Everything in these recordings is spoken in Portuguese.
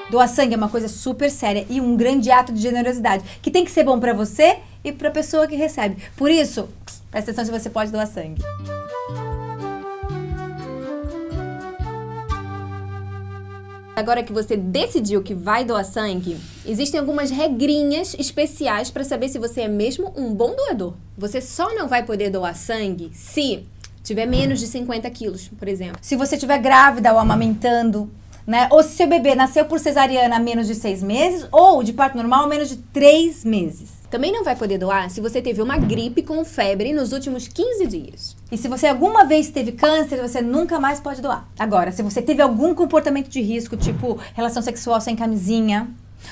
Doar sangue é uma coisa super séria e um grande ato de generosidade, que tem que ser bom pra você e pra pessoa que recebe. Por isso, presta atenção se você pode doar sangue. Agora que você decidiu que vai doar sangue, existem algumas regrinhas especiais para saber se você é mesmo um bom doador. Você só não vai poder doar sangue se tiver menos de 50 quilos, por exemplo. Se você estiver grávida ou amamentando, né? Ou se seu bebê nasceu por cesariana há menos de 6 meses ou de parto normal há menos de 3 meses. Também não vai poder doar se você teve uma gripe com febre nos últimos 15 dias. E se você alguma vez teve câncer, você nunca mais pode doar. Agora, se você teve algum comportamento de risco, tipo relação sexual sem camisinha,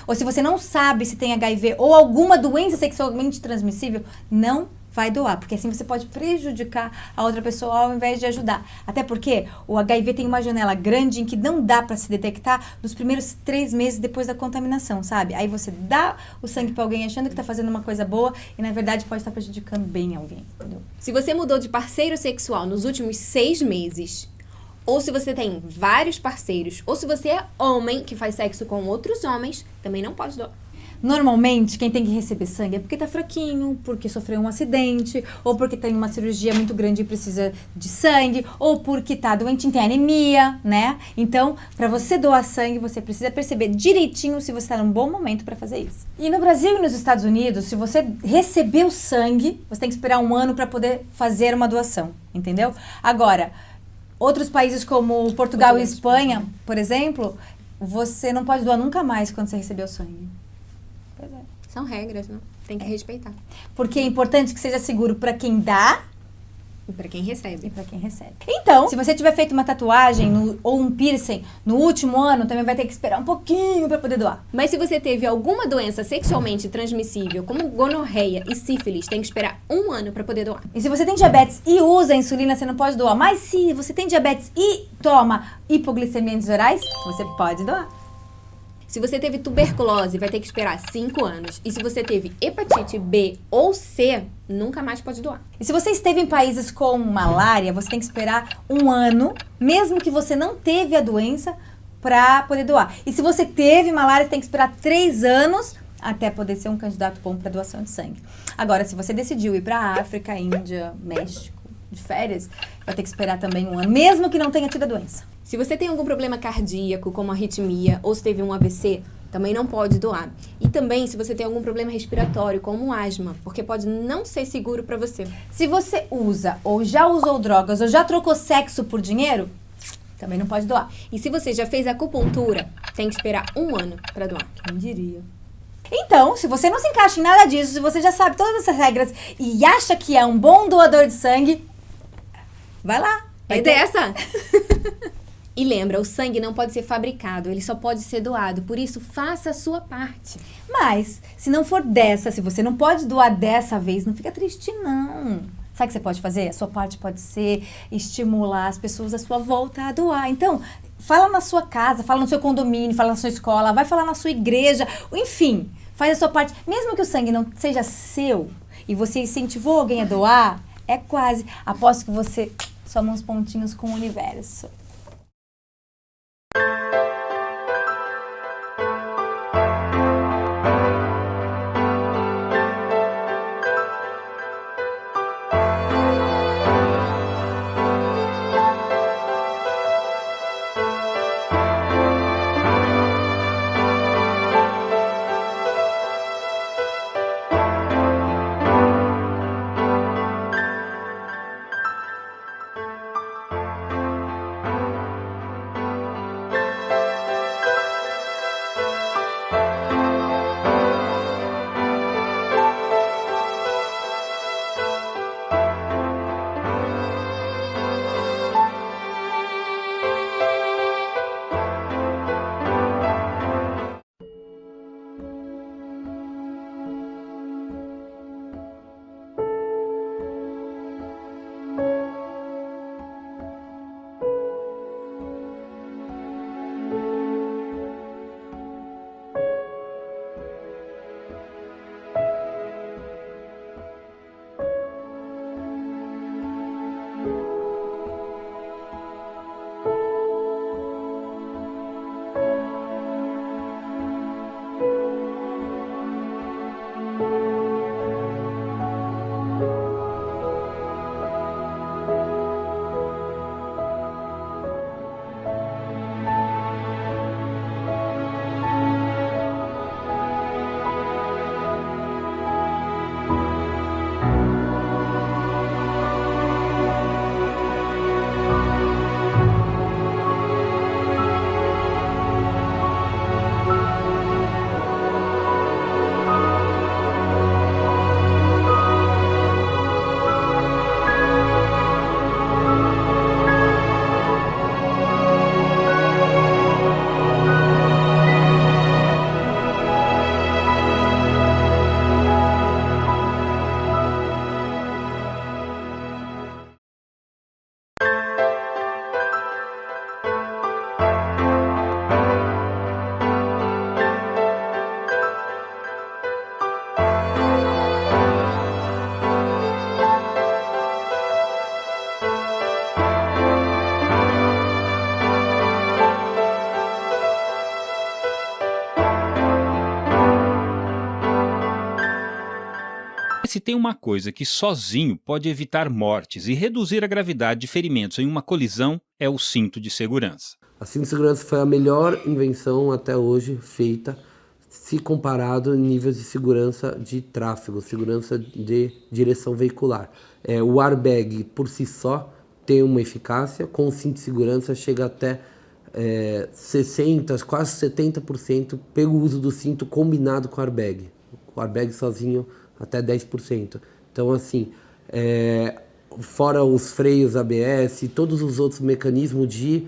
ou se você não sabe se tem HIV ou alguma doença sexualmente transmissível, não vai doar, porque assim você pode prejudicar a outra pessoa ao invés de ajudar. Até porque o HIV tem uma janela grande em que não dá pra se detectar nos primeiros 3 meses depois da contaminação, sabe? Aí você dá o sangue pra alguém achando que tá fazendo uma coisa boa e na verdade pode estar prejudicando bem alguém, entendeu? Se você mudou de parceiro sexual nos últimos 6 meses, ou se você tem vários parceiros, ou se você é homem que faz sexo com outros homens, também não pode doar. Normalmente, quem tem que receber sangue é porque tá fraquinho, porque sofreu um acidente, ou porque tem uma cirurgia muito grande e precisa de sangue, ou porque tá doente e tem anemia, né? Então, pra você doar sangue, você precisa perceber direitinho se você tá num bom momento pra fazer isso. E no Brasil e nos Estados Unidos, se você recebeu sangue, você tem que esperar 1 ano pra poder fazer uma doação, entendeu? Agora, outros países como Portugal e Espanha, por exemplo, você não pode doar nunca mais quando você recebeu sangue. Pois é. São regras, né? Tem que respeitar. Porque é importante que seja seguro pra quem dá E pra quem recebe. e pra quem recebe. Então, se você tiver feito uma tatuagem ou um piercing no último ano, também vai ter que esperar um pouquinho pra poder doar. Mas se você teve alguma doença sexualmente transmissível, como gonorreia e sífilis, tem que esperar 1 ano pra poder doar. E se você tem diabetes e usa insulina, você não pode doar. Mas se você tem diabetes e toma hipoglicemiantes orais, você pode doar. Se você teve tuberculose, vai ter que esperar 5 anos. E se você teve hepatite B ou C, nunca mais pode doar. E se você esteve em países com malária, você tem que esperar 1 ano, mesmo que você não teve a doença, pra poder doar. E se você teve malária, você tem que esperar 3 anos até poder ser um candidato bom para doação de sangue. Agora, se você decidiu ir pra África, Índia, México, de férias, vai ter que esperar também 1 ano, mesmo que não tenha tido a doença. Se você tem algum problema cardíaco, como arritmia, ou se teve um AVC, também não pode doar. E também se você tem algum problema respiratório, como asma, porque pode não ser seguro pra você. Se você usa, ou já usou drogas, ou já trocou sexo por dinheiro, também não pode doar. E se você já fez acupuntura, tem que esperar 1 ano pra doar. Quem diria? Então, se você não se encaixa em nada disso, se você já sabe todas essas regras e acha que é um bom doador de sangue, vai lá. É dessa! E lembra, o sangue não pode ser fabricado, ele só pode ser doado. Por isso, faça a sua parte. Mas, se não for dessa, se você não pode doar dessa vez, não fica triste, não. Sabe o que você pode fazer? A sua parte pode ser estimular as pessoas à sua volta a doar. Então, fala na sua casa, fala no seu condomínio, fala na sua escola, vai falar na sua igreja, enfim, faz a sua parte. Mesmo que o sangue não seja seu e você incentivou alguém a doar, é quase. Aposto que você soma uns pontinhos com o universo. se tem uma coisa que sozinho pode evitar mortes e reduzir a gravidade de ferimentos em uma colisão, é o cinto de segurança. A cinto de segurança foi a melhor invenção até hoje feita, se comparado em níveis de segurança de tráfego, segurança de direção veicular. O airbag, por si só, tem uma eficácia, com o cinto de segurança chega até 60%, quase 70% pelo uso do cinto combinado com o airbag. O airbag sozinho até 10%. Então, assim, fora os freios ABS e todos os outros mecanismos de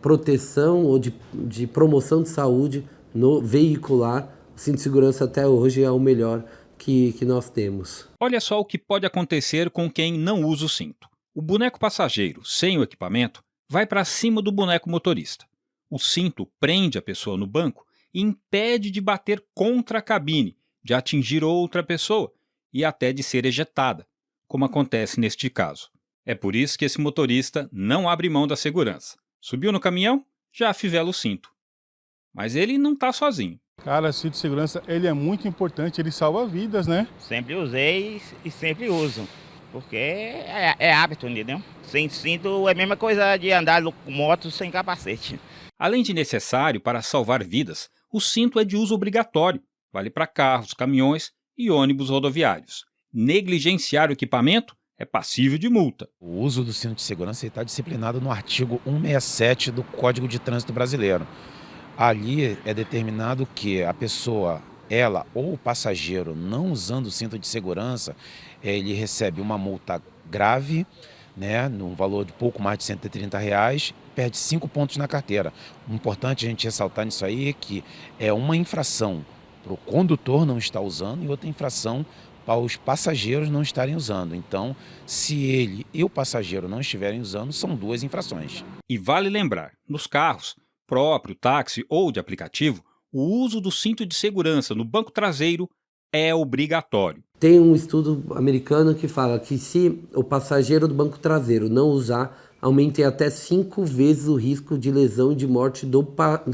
proteção ou de promoção de saúde no veicular, o cinto de segurança até hoje é o melhor que nós temos. Olha só o que pode acontecer com quem não usa o cinto. O boneco passageiro, sem o equipamento, vai para cima do boneco motorista. O cinto prende a pessoa no banco e impede de bater contra a cabine, de atingir outra pessoa e até de ser ejetada, como acontece neste caso. É por isso que esse motorista não abre mão da segurança. Subiu no caminhão, já afivela o cinto. Mas ele não está sozinho. Cara, cinto de segurança, ele é muito importante, ele salva vidas, né? Sempre usei e sempre uso, porque é hábito, entendeu? Sem cinto é a mesma coisa de andar com moto sem capacete. Além de necessário para salvar vidas, o cinto é de uso obrigatório. Vale para carros, caminhões e ônibus rodoviários. Negligenciar o equipamento é passível de multa. O uso do cinto de segurança está disciplinado no artigo 167 do Código de Trânsito Brasileiro. Ali é determinado que a pessoa, ela ou o passageiro, não usando o cinto de segurança, ele recebe uma multa grave, né, num valor de pouco mais de R$130, perde 5 pontos na carteira. O importante a gente ressaltar nisso aí é que é uma infração para o condutor não estar usando e outra infração para os passageiros não estarem usando. Então, se ele e o passageiro não estiverem usando, são 2 infrações. E vale lembrar, nos carros, próprio, táxi ou de aplicativo, o uso do cinto de segurança no banco traseiro é obrigatório. Tem um estudo americano que fala que se o passageiro do banco traseiro não usar, aumenta em até 5 vezes o risco de lesão e de morte do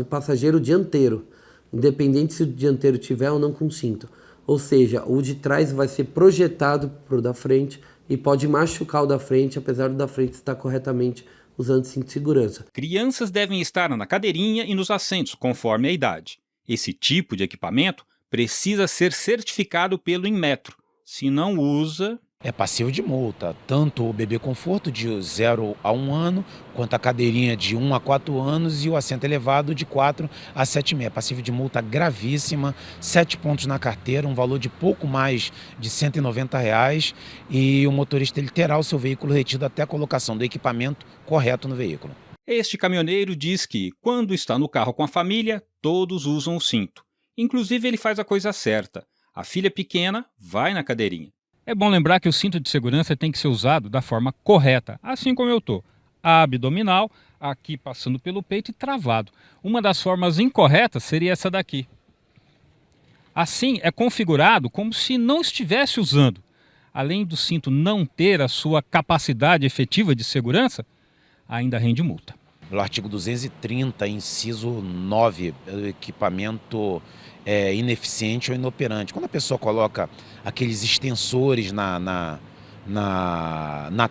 passageiro dianteiro, independente se o dianteiro tiver ou não com cinto. Ou seja, o de trás vai ser projetado para o da frente e pode machucar o da frente, apesar do da frente estar corretamente usando cinto de segurança. Crianças devem estar na cadeirinha e nos assentos, conforme a idade. Esse tipo de equipamento precisa ser certificado pelo Inmetro. Se não usa... É passível de multa, tanto o bebê conforto de 0 a 1 ano, quanto a cadeirinha de 1 a 4 anos e o assento elevado de 4 a 7,5. É passível de multa gravíssima, 7 pontos na carteira, um valor de pouco mais de R$190 e o motorista ele terá o seu veículo retido até a colocação do equipamento correto no veículo. Este caminhoneiro diz que, quando está no carro com a família, todos usam o cinto. Inclusive, ele faz a coisa certa. A filha pequena vai na cadeirinha. É bom lembrar que o cinto de segurança tem que ser usado da forma correta, assim como eu estou. Abdominal, aqui passando pelo peito e travado. Uma das formas incorretas seria essa daqui. Assim, é configurado como se não estivesse usando. Além do cinto não ter a sua capacidade efetiva de segurança, ainda rende multa. No artigo 230, inciso 9, o equipamento ineficiente ou inoperante. Quando a pessoa coloca aqueles extensores na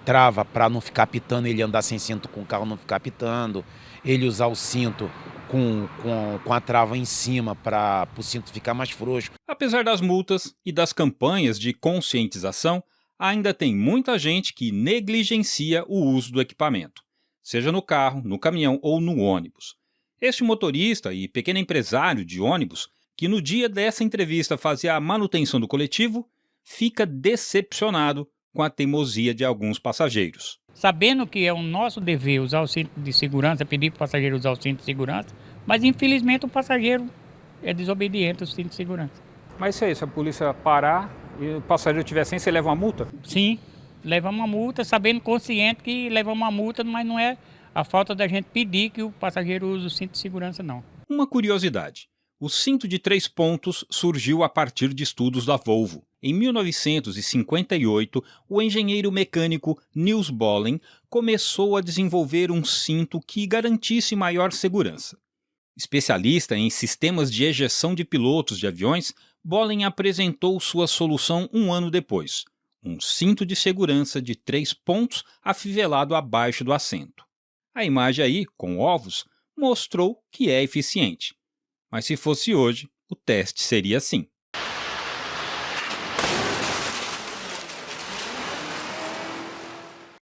trava para não ficar pitando, ele andar sem cinto com o carro não ficar pitando, ele usar o cinto com a trava em cima para o cinto ficar mais frouxo. Apesar das multas e das campanhas de conscientização, ainda tem muita gente que negligencia o uso do equipamento, seja no carro, no caminhão ou no ônibus. Este motorista e pequeno empresário de ônibus, que no dia dessa entrevista fazia a manutenção do coletivo, fica decepcionado com a teimosia de alguns passageiros. Sabendo que é o nosso dever usar o cinto de segurança, pedir para o passageiro usar o cinto de segurança, mas infelizmente o passageiro é desobediente ao cinto de segurança. Mas se a polícia parar e o passageiro estiver sem, você leva uma multa? Sim, leva uma multa, sabendo consciente que leva uma multa, mas não é a falta da gente pedir que o passageiro use o cinto de segurança, não. Uma curiosidade. O cinto de 3 pontos surgiu a partir de estudos da Volvo. Em 1958, o engenheiro mecânico Niels Bohlin começou a desenvolver um cinto que garantisse maior segurança. Especialista em sistemas de ejeção de pilotos de aviões, Bollen apresentou sua solução um ano depois, um cinto de segurança de 3 pontos afivelado abaixo do assento. A imagem aí, com ovos, mostrou que é eficiente. Mas se fosse hoje, o teste seria assim.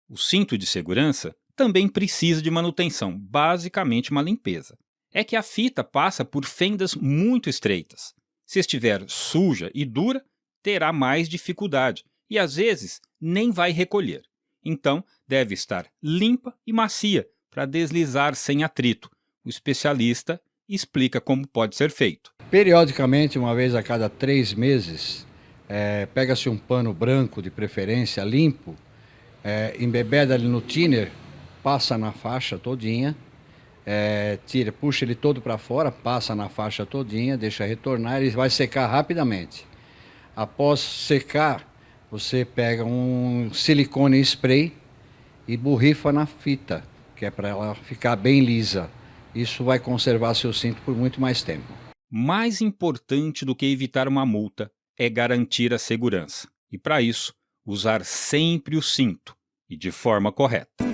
O cinto de segurança também precisa de manutenção, basicamente uma limpeza. É que a fita passa por fendas muito estreitas. Se estiver suja e dura, terá mais dificuldade e, às vezes, nem vai recolher. Então, deve estar limpa e macia para deslizar sem atrito. O especialista explica como pode ser feito. Periodicamente, uma vez a cada 3 meses, pega-se um pano branco, de preferência limpo, embebeda ali no thinner, passa na faixa todinha, puxa ele todo para fora, passa na faixa todinha, deixa retornar, ele vai secar rapidamente. Após secar, você pega um silicone spray e borrifa na fita, que é para ela ficar bem lisa. Isso vai conservar seu cinto por muito mais tempo. Mais importante do que evitar uma multa é garantir a segurança. E para isso, usar sempre o cinto e de forma correta.